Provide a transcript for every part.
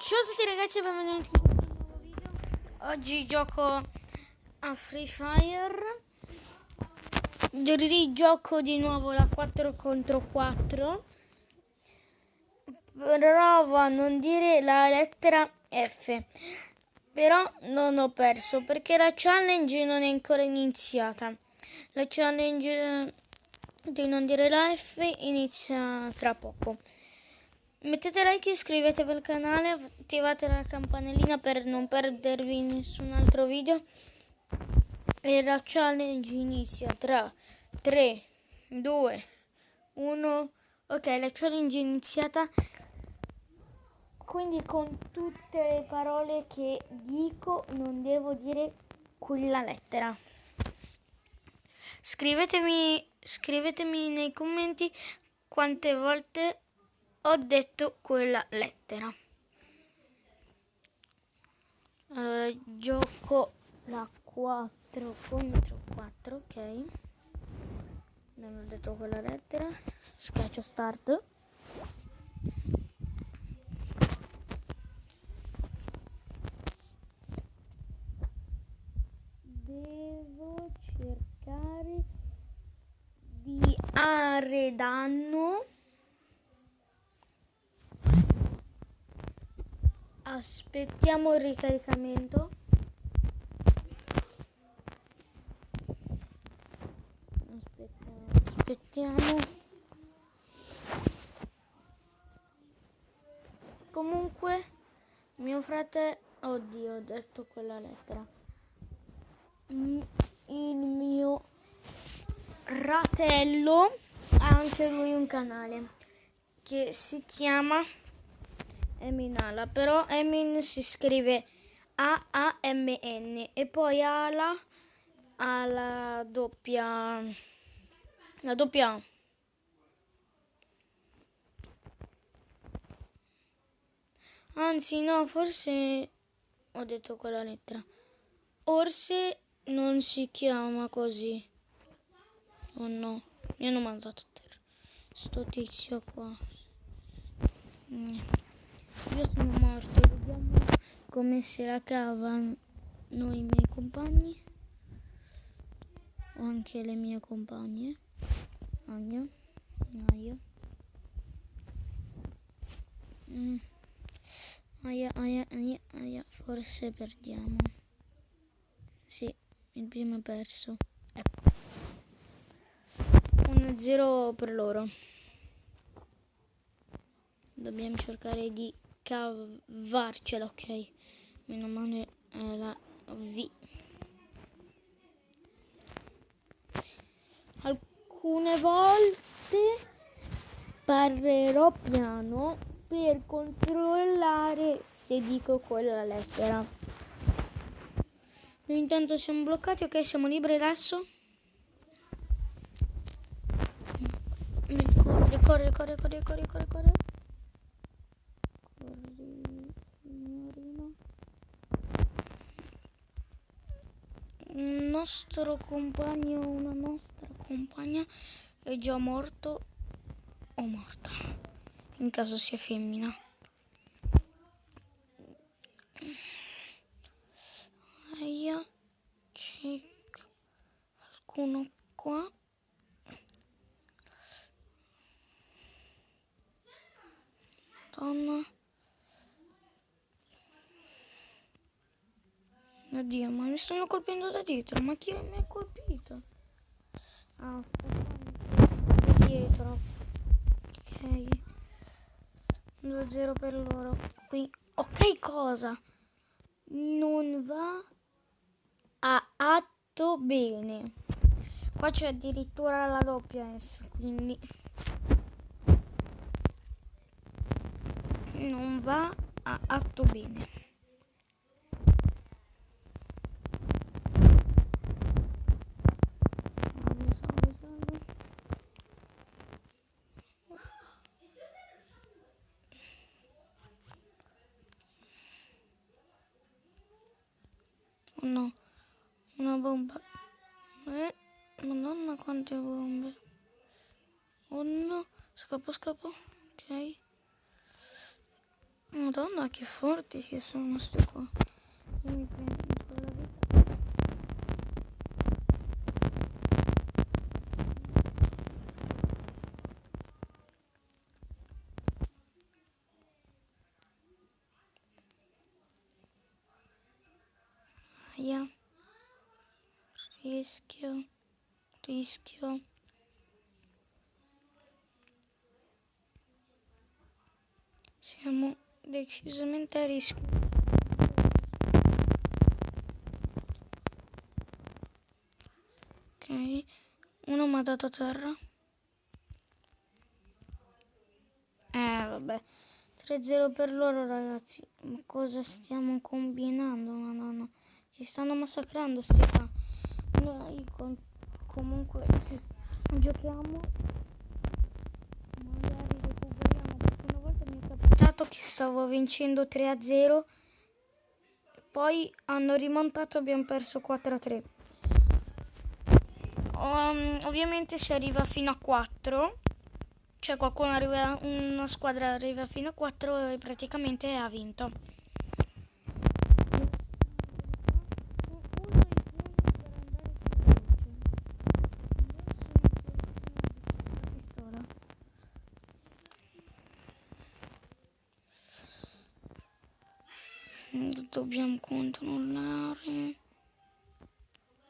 Ciao a tutti ragazzi e benvenuti in questo nuovo video. Oggi gioco a Free Fire. Rigioco di nuovo la 4 contro 4. Provo a non dire la lettera F. Però non ho perso perché la challenge non è ancora iniziata. La challenge di non dire la F inizia tra poco. Mettete like, iscrivetevi al canale, attivate la campanellina per non perdervi nessun altro video. E la challenge inizia tra 3, 2, 1. Ok, la challenge è iniziata. Quindi con tutte le parole che dico non devo dire quella lettera. Scrivetemi nei commenti quante volte ho detto quella lettera. Allora, gioco la 4 contro 4, ok. Non ho detto quella lettera. Schiaccio start. Devo cercare di danno. Aspettiamo il ricaricamento. Aspettiamo. Comunque, mio fratello... Oddio, ho detto quella lettera. Il mio fratello ha anche lui un canale che si chiama Eminala, però Emin si scrive A-A-M-N e poi Ala ha la doppia A. Anzi no, forse ho detto quella lettera. Forse non si chiama così. Oh no, mi hanno mandato a terra. Sto tizio qua. Io sono morto, vediamo come se la cavano i miei compagni o anche le mie compagne. Aia. Aia, forse perdiamo. Sì, il primo è perso. Ecco. 1-0 per loro. Dobbiamo cercare di cavarcela, ok. Meno male è la V. Alcune volte parlerò piano per controllare se dico quella lettera. Noi intanto siamo bloccati, ok, siamo liberi adesso. Corre. Corri, signorina. Un nostro compagno, una nostra compagna è già morto o morta, in caso sia femmina. Aia, c'è qualcuno qua. Madonna. Oddio, ma mi stanno colpendo da dietro. Ma chi mi ha colpito? Ah, sto dietro. Ok. 2-0 per loro. Qui. Ok, cosa? Non va a atto bene. Qua c'è addirittura la doppia F, quindi non va a atto bene. Salve. Oh no, una bomba. Madonna quante bombe. Oh no, scappo. Ok. Madonna, che forti ci sono sti qua. Io mi prendo la vita. Aia. Rischio. Siamo decisamente a rischio. Ok, uno mi ha dato terra. Vabbè. 3-0 per loro, ragazzi. Ma cosa stiamo combinando? Madonna. Ci stanno massacrando sti qua. Noi comunque giochiamo. Magari recuperiamo, perché una volta mi è capitato che stavo vincendo 3-0. Poi hanno rimontato e abbiamo perso 4-3. Ovviamente si arriva fino a 4. Cioè una squadra arriva fino a 4 e praticamente ha vinto. Dobbiamo controllare.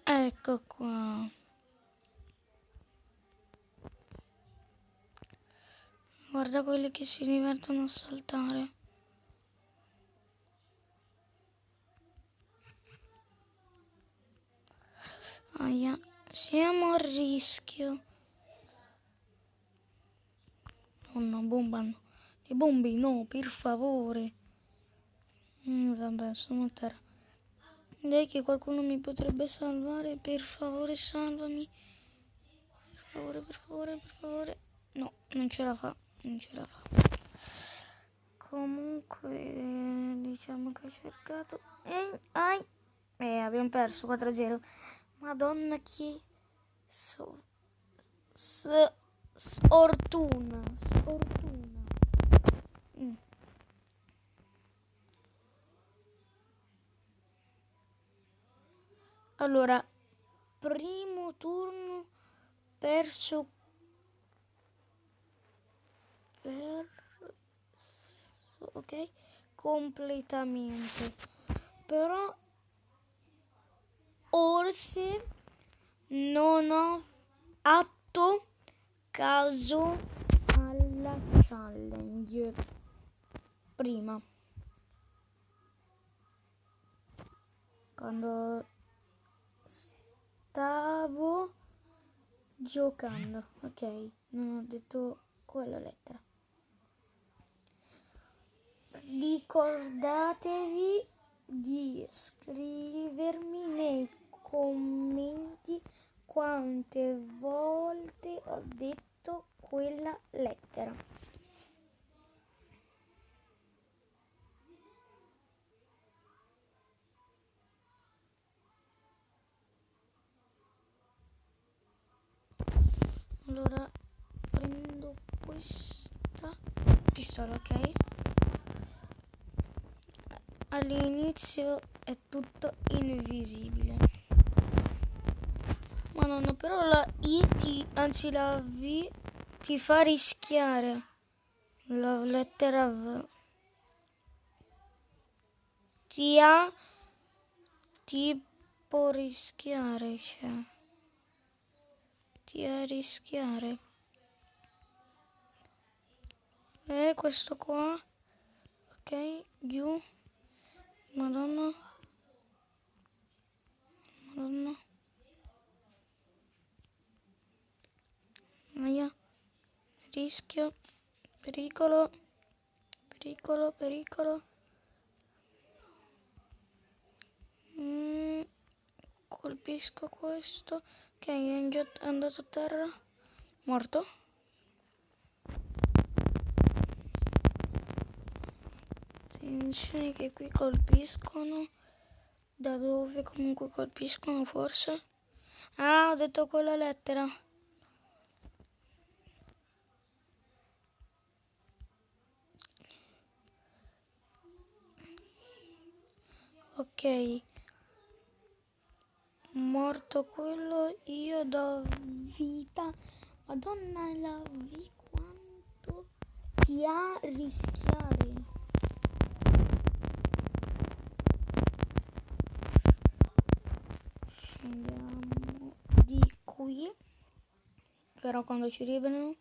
Ecco qua. Guarda quelli che si divertono a saltare. Aia, siamo a rischio. Oh no, bomba no. Le bombe no, per favore. Vabbè, sono a terra. Dai che qualcuno mi potrebbe salvare, per favore salvami. Per favore. No, non ce la fa. Comunque, diciamo che ho cercato. Abbiamo perso 4-0. Madonna, che sfortuna. Allora, primo turno perso ok, completamente. Però forse non ho fatto caso alla challenge prima, quando stavo giocando. Ok, non ho detto quella lettera. Ricordatevi di scrivermi nei commenti quante volte ho detto quella lettera. Allora prendo questa pistola, ok? All'inizio è tutto invisibile. Madonna, però la anzi la V ti fa rischiare. La lettera V ti ha tipo rischiare, cioè. Ti ha rischiare. Questo qua. Ok, giù. Madonna. Aia. Rischio. Pericolo. Colpisco questo. Ok, è andato a terra. Morto. Attenzione che qui colpiscono. Da dove comunque colpiscono forse? Ah, ho detto quella lettera. Ok, morto quello, io do vita. Madonna la V quanto ti ha rischiare. Andiamo di qui. Però quando ci liberano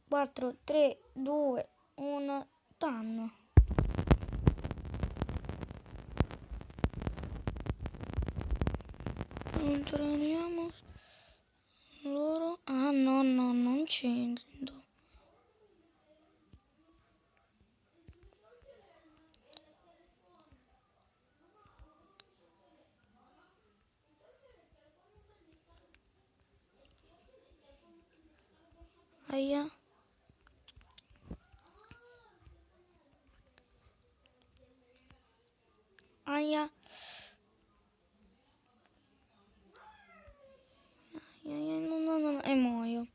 4, 3, 2, 1, tan. Controlliamo loro. Ah no, non c'entro. Aia. Aia. No, e muoio.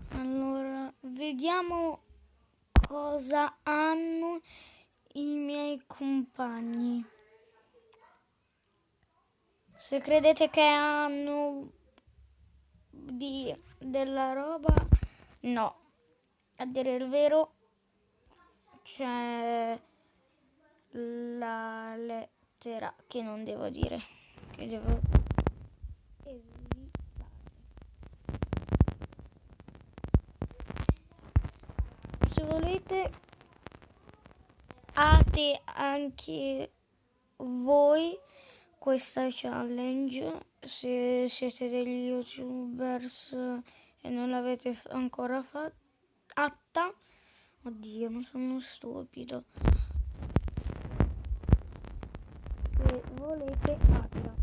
Allora, vediamo cosa hanno i miei compagni. Se credete che hanno della roba, no. A dire il vero, c'è la lettera che non devo dire, che devo evitare. Se volete, fate anche voi questa challenge se siete degli youtubers e non l'avete ancora fatta. Oddio, ma sono stupido. Se volete, fatela.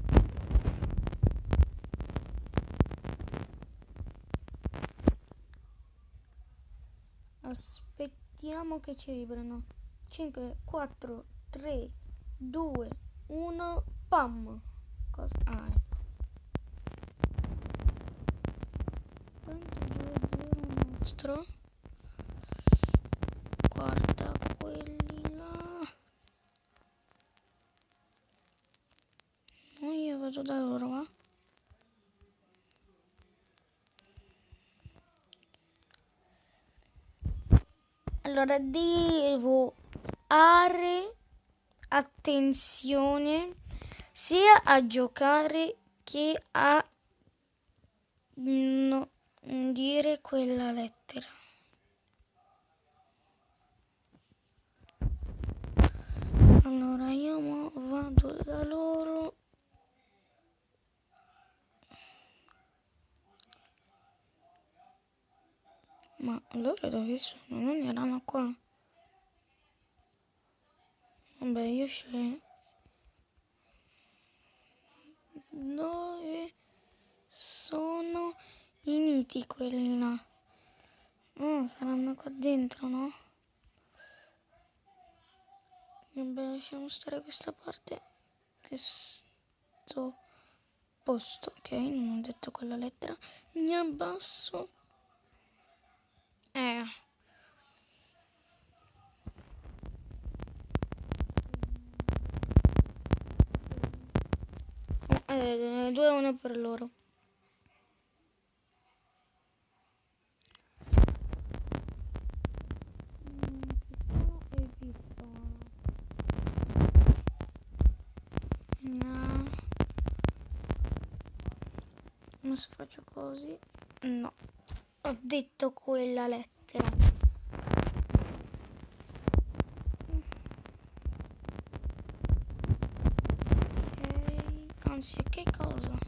Aspettiamo che ci librano. 5, 4, 3, 2, 1, pam. Cosa? Ah, ecco. Tanto 2-0 nostro. Guarda quelli là. Io vado da loro, va? Allora devo fare attenzione sia a giocare che a non dire quella lettera. Allora io vado da loro. Ma loro dove sono? Non erano qua. Vabbè, io scelgo. Dove sono i niti quelli là? Saranno qua dentro, no? Vabbè, lasciamo stare questa parte. Questo posto, ok, non ho detto quella lettera. Mi abbasso. Eh. 2-1 per loro. Pistola e pistola. No. Ma se faccio così? No. Ho detto quella lettera. Ok. Anzi, che cosa?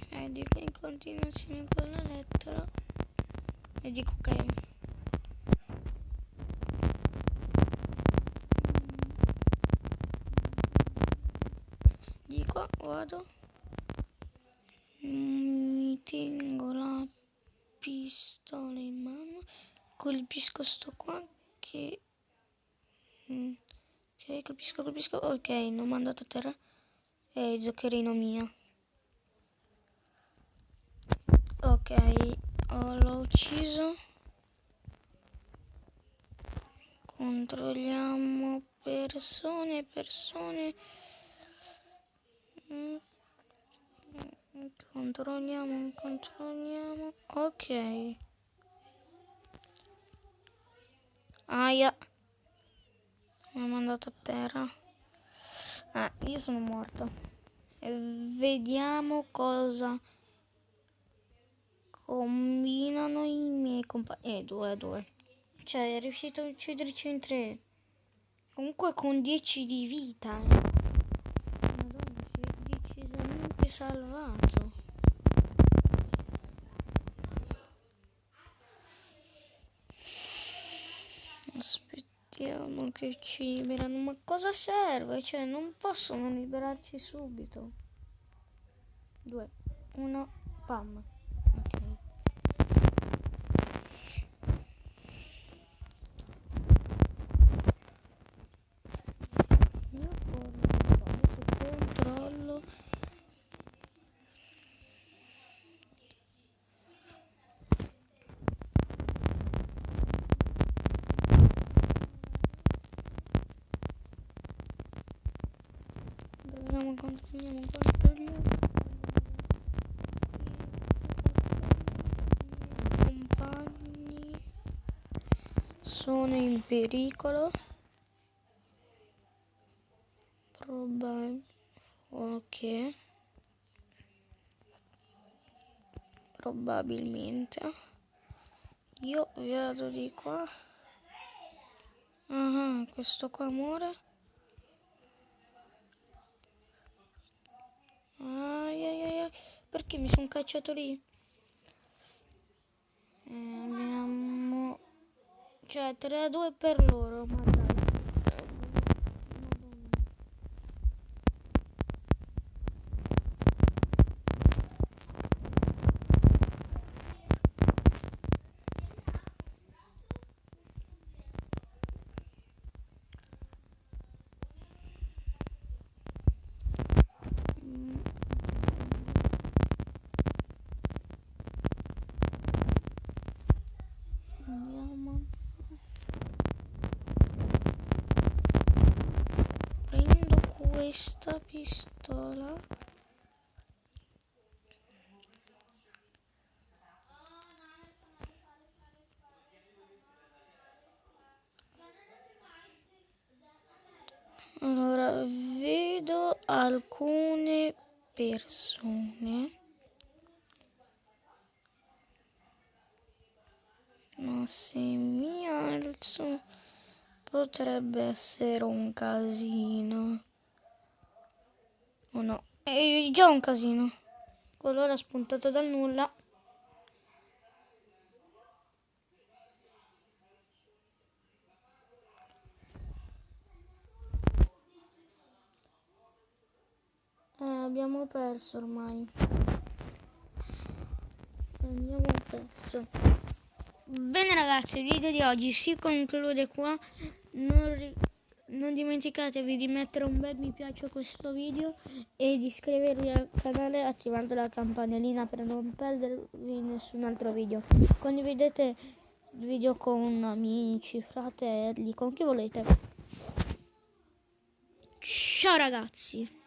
Cioè, dico in continuazione con la lettera. E dico ok. Dico, vado. Mi tengo la pistola in mano. Colpisco sto qua che... Ok, colpisco. Ok, non mi è andato a terra. È il zuccherino mio. Ok, l'ho ucciso. Controlliamo persone. Controlliamo. Ok. Aia. Mi ha mandato a terra. Io sono morto. E vediamo cosa combinano i miei compagni. 2-2. Cioè, è riuscito a ucciderci in 3. Comunque con 10 di vita. Madonna, si è decisamente salvato. Aspettiamo che ci liberano. Ma cosa serve? Cioè, non possono liberarci subito. 2, 1, pam. Ok. Io controllo. Controlliamo. I compagni sono in pericolo. Ok. Probabilmente. Io vado di qua. Questo qua muore. Perché mi sono cacciato lì? Abbiamo... Cioè 3-2 per loro, ma dai. Andiamo. Prendo questa pistola. Allora, vedo alcune persone. Ma se mi alzo potrebbe essere un casino. Oh no, è già un casino. Quello era spuntato dal nulla. Abbiamo perso ormai. Abbiamo perso. Bene ragazzi, il video di oggi si conclude qua. Non dimenticatevi di mettere un bel mi piace a questo video e di iscrivervi al canale attivando la campanellina per non perdervi nessun altro video. Condividete il video con amici, fratelli, con chi volete. Ciao ragazzi!